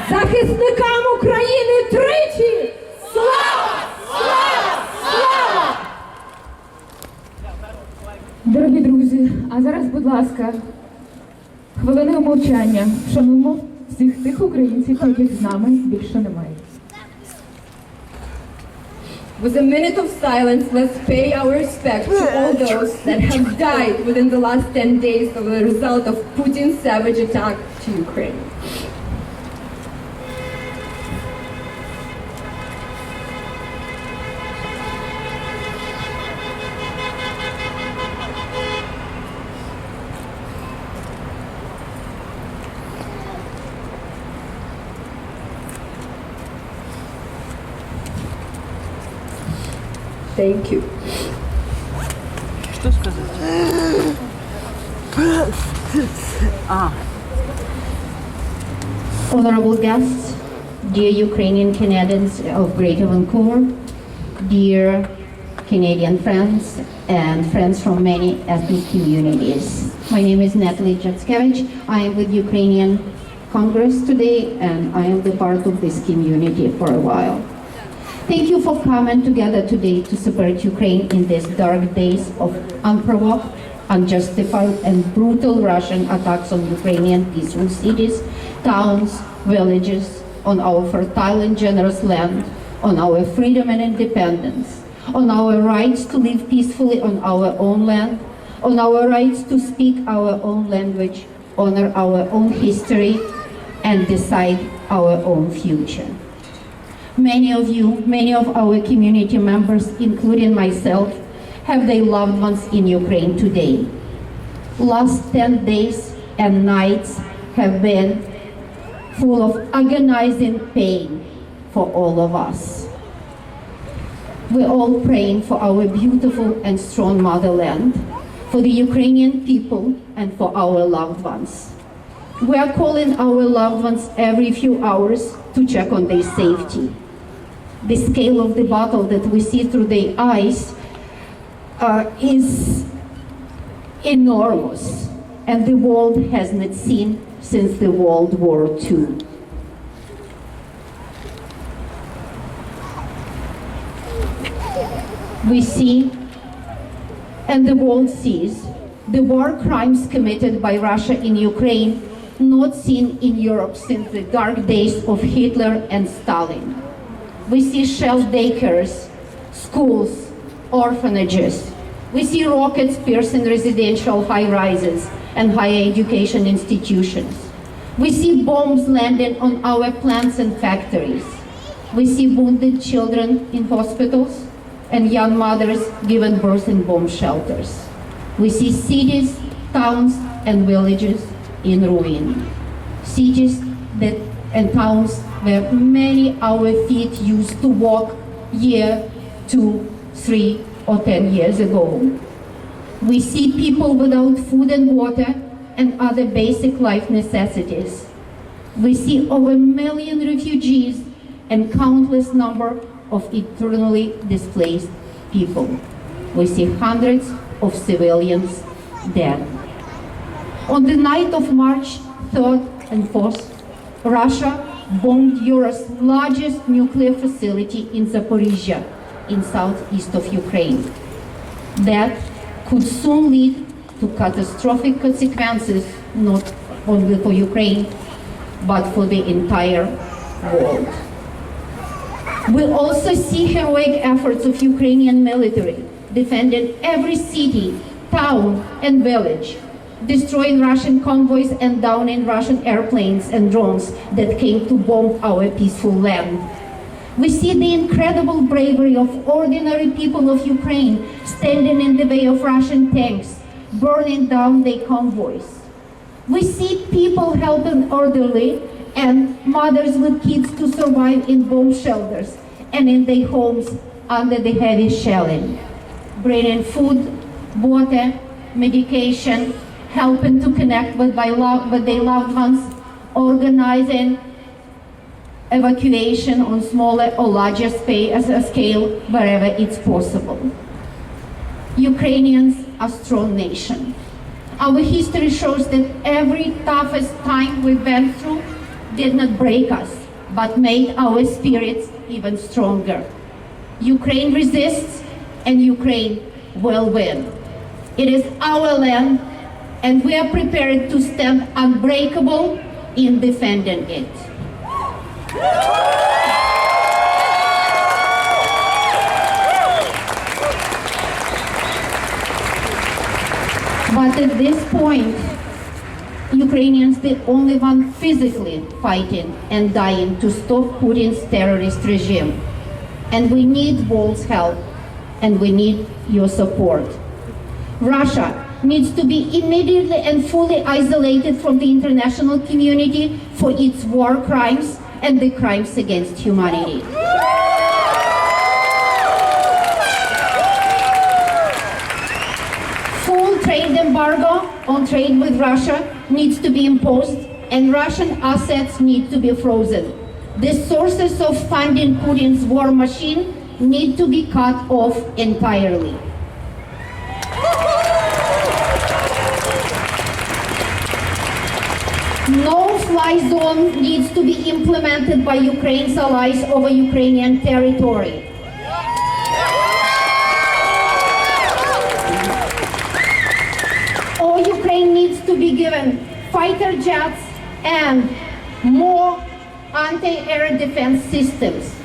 Захисникам України тричі! Слава! Слава! Слава! Дорогі друзі, а зараз, будь ласка, хвилиною мовчання. Вшануємо всіх тих українців, яких з нами більше немає. With a minute of silence, let's pay our respect to all those that have died within the last 10 days as a result of Putin's savage attack to Ukraine. Thank you. Что сказать? Honorable guests, dear Ukrainian Canadians of Greater Vancouver, dear Canadian friends, and friends from many ethnic communities. My name is Natalie Jatskevich. I am with Ukrainian Congress today, and I am the part of this community for a while. Thank you for coming together today to support Ukraine in these dark days of unprovoked, unjustified, and brutal Russian attacks on Ukrainian peaceful cities, towns, villages, on our fertile and generous land, on our freedom and independence, on our rights to live peacefully on our own land, on our rights to speak our own language, honor our own history, and decide our own future. Many of you, many of our community members, including myself, have their loved ones in Ukraine today. Last 10 days and nights have been full of agonizing pain for all of us. We're all praying for our beautiful and strong motherland, for the Ukrainian people, and for our loved ones. We are calling our loved ones every few hours to check on their safety. The scale of the battle that we see through their eyes is enormous, and the world has not seen since the World War II. We see, and the world sees, the war crimes committed by Russia in Ukraine not seen in Europe since the dark days of Hitler and Stalin. We see shell daycares, schools, orphanages. We see rockets piercing residential high-rises and higher education institutions. We see bombs landing on our plants and factories. We see wounded children in hospitals and young mothers giving birth in bomb shelters. We see cities, towns, and villages in ruin. Cities and towns where many our feet used to walk year, 2, 3, or 10 years ago. We see people without food and water and other basic life necessities. We see over 1 million refugees and countless number of internally displaced people. We see hundreds of civilians dead. On the night of March 3rd and 4th, Russia bombed Europe's largest nuclear facility in Zaporizhia, in southeast of Ukraine. That could soon lead to catastrophic consequences, not only for Ukraine, but for the entire world. We also see heroic efforts of Ukrainian military defended every city, town, and village, destroying Russian convoys and downing Russian airplanes and drones that came to bomb our peaceful land. We see the incredible bravery of ordinary people of Ukraine standing in the way of Russian tanks, burning down their convoys. We see people helping elderly and mothers with kids to survive in bomb shelters and in their homes under the heavy shelling, bringing food, water, medication, helping to connect with their loved ones, organizing evacuation on smaller or larger scale wherever it's possible. Ukrainians are a strong nation. Our history shows that every toughest time we went through did not break us, but made our spirits even stronger. Ukraine resists, and Ukraine will win. It is our land, and we are prepared to stand unbreakable in defending it. But at this point, Ukrainians the only one physically fighting and dying to stop Putin's terrorist regime. And we need world's help, and we need your support. Russia needs to be immediately and fully isolated from the international community for its war crimes and the crimes against humanity. Full trade embargo on trade with Russia needs to be imposed, and Russian assets need to be frozen. The sources of funding Putin's war machine need to be cut off entirely. No-fly zone needs to be implemented by Ukraine's allies over Ukrainian territory. All Ukraine needs to be given fighter jets and more anti-air defense systems.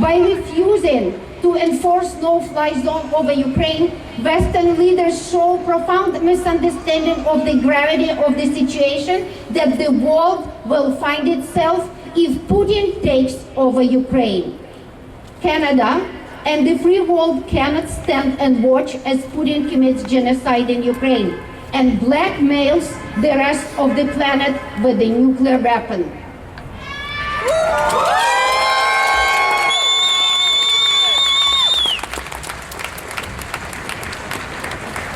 By refusing to enforce no-fly zone over Ukraine, Western leaders show profound misunderstanding of the gravity of the situation that the world will find itself if Putin takes over Ukraine. Canada and the free world cannot stand and watch as Putin commits genocide in Ukraine and blackmails the rest of the planet with a nuclear weapon.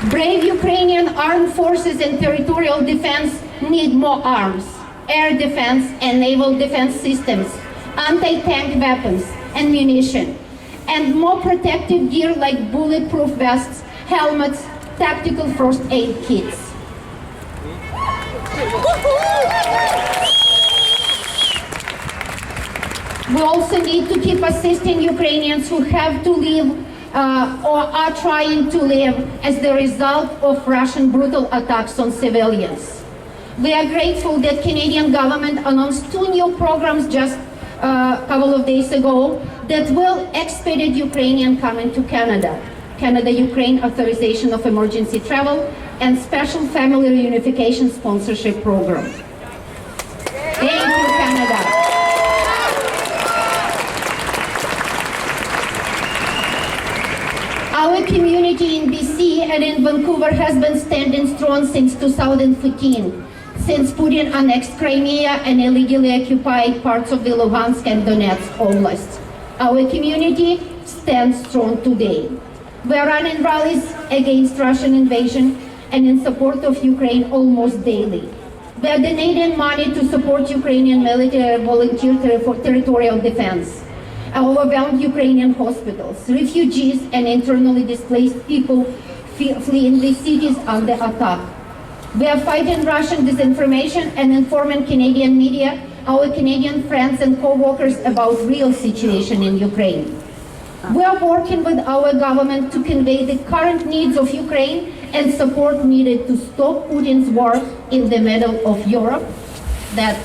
Brave Ukrainian armed forces and territorial defense need more arms, air defense and naval defense systems, anti-tank weapons and munition, and more protective gear like bulletproof vests, helmets, tactical first aid kits. We also need to keep assisting Ukrainians who have to leave or are trying to leave as the result of Russian brutal attacks on civilians. We are grateful that Canadian government announced 2 new programs just a couple of days ago that will expedite Ukrainian coming to Canada. Canada-Ukraine Authorization of Emergency Travel and Special Family Reunification Sponsorship Program. Thank you, Canada. Our community in BC and in Vancouver has been standing strong since 2014, since Putin annexed Crimea and illegally occupied parts of the Luhansk and Donetsk Oblast. Our community stands strong today. We are running rallies against Russian invasion and in support of Ukraine almost daily. We are donating money to support Ukrainian military volunteer territorial defense, overwhelmed Ukrainian hospitals, refugees and internally displaced people fleeing the cities under attack. We are fighting Russian disinformation and informing Canadian media, our Canadian friends and co-workers about real situation in Ukraine. We are working with our government to convey the current needs of Ukraine and support needed to stop Putin's war in the middle of Europe that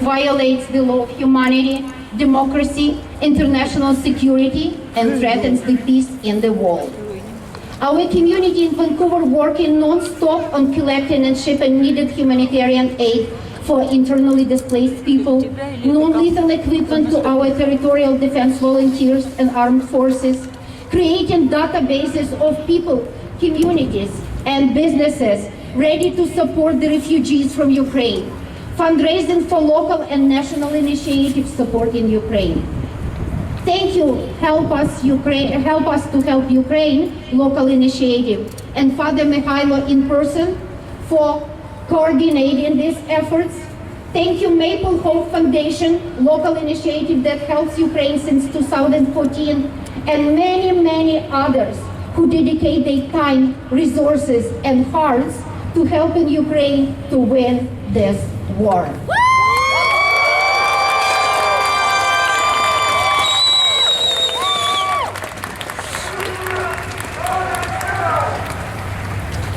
violates the law of humanity, democracy, international security and threatens the peace in the world. Our community in Vancouver working non-stop on collecting and shipping needed humanitarian aid for internally displaced people, non-lethal equipment to our territorial defense volunteers and armed forces, creating databases of people, communities, and businesses ready to support the refugees from Ukraine, fundraising for local and national initiatives supporting Ukraine. Thank you, Help Us to Help Ukraine local initiative, and Father Mikhailo in person for coordinating these efforts. Thank you, Maple Hope Foundation, local initiative that helps Ukraine since 2014, and many, many others who dedicate their time, resources, and hearts to helping Ukraine to win this war.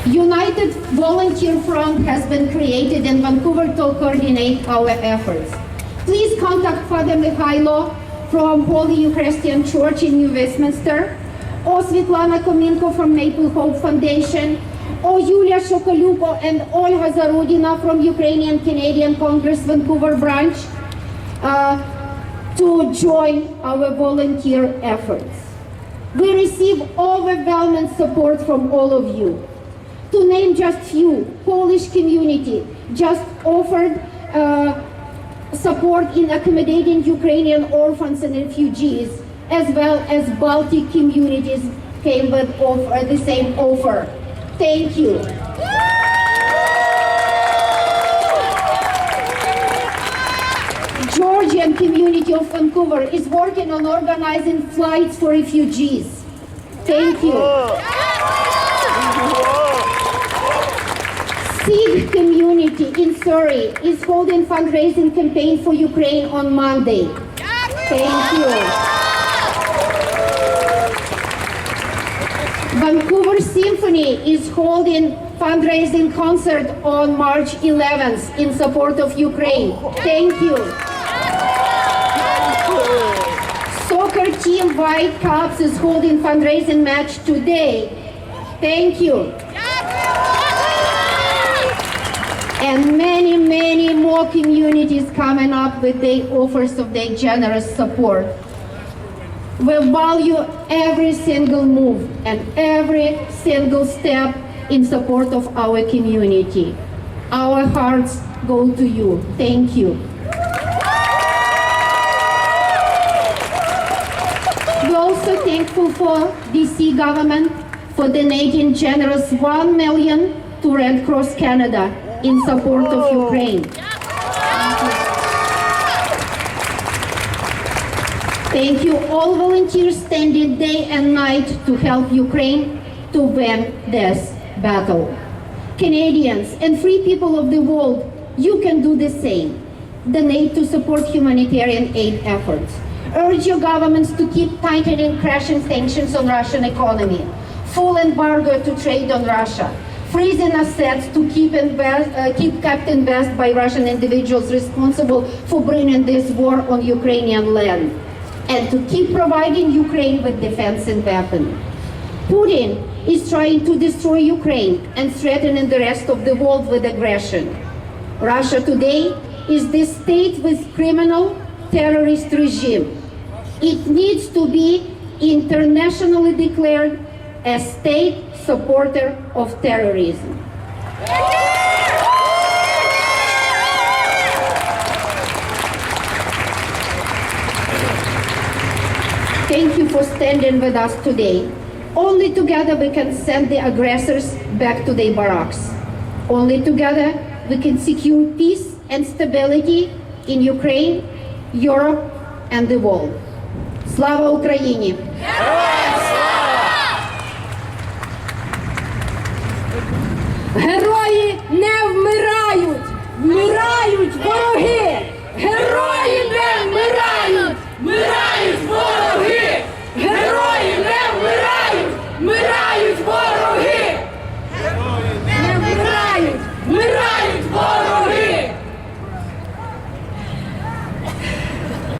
United Volunteer Front has been created in Vancouver to coordinate our efforts. Please contact Father Mikhailo from Holy Eucharistian Church in New Westminster, or Svetlana Kominko from Maple Hope Foundation, or Yulia Shokaluko and Olga Zarodina from Ukrainian Canadian Congress Vancouver branch to join our volunteer efforts. We receive overwhelming support from all of you. To name just few, Polish community just offered support in accommodating Ukrainian orphans and refugees, as well as Baltic communities came with the same offer. Thank you. Georgian community of Vancouver is working on organizing flights for refugees. Thank you. Sikh community in Surrey is holding fundraising campaign for Ukraine on Monday. Thank you. Vancouver Symphony is holding fundraising concert on March 11th in support of Ukraine. Thank you. Soccer team Whitecaps is holding fundraising match today. Thank you. And many, many more communities coming up with their offers of their generous support. We value every single move and every single step in support of our community. Our hearts go to you. Thank you. We're also thankful for BC government for donating generous $1 million to Red Cross Canada in support of Ukraine. Thank you all volunteers standing day and night to help Ukraine to win this battle. Canadians and free people of the world, you can do the same. Donate to support humanitarian aid efforts. Urge your governments to keep tightening crushing sanctions on Russian economy. Full embargo to trade on Russia. Freezing assets to keep kept invest by Russian individuals responsible for bringing this war on Ukrainian land, and to keep providing Ukraine with defense and weapons. Putin is trying to destroy Ukraine and threatening the rest of the world with aggression. Russia today is the state with criminal terrorist regime. It needs to be internationally declared a state supporter of terrorism. Thank you for standing with us today. Only together we can send the aggressors back to their barracks. Only together we can secure peace and stability in Ukraine, Europe, and the world. Slava Ukraini! Герої не вмирають, вмирають вороги!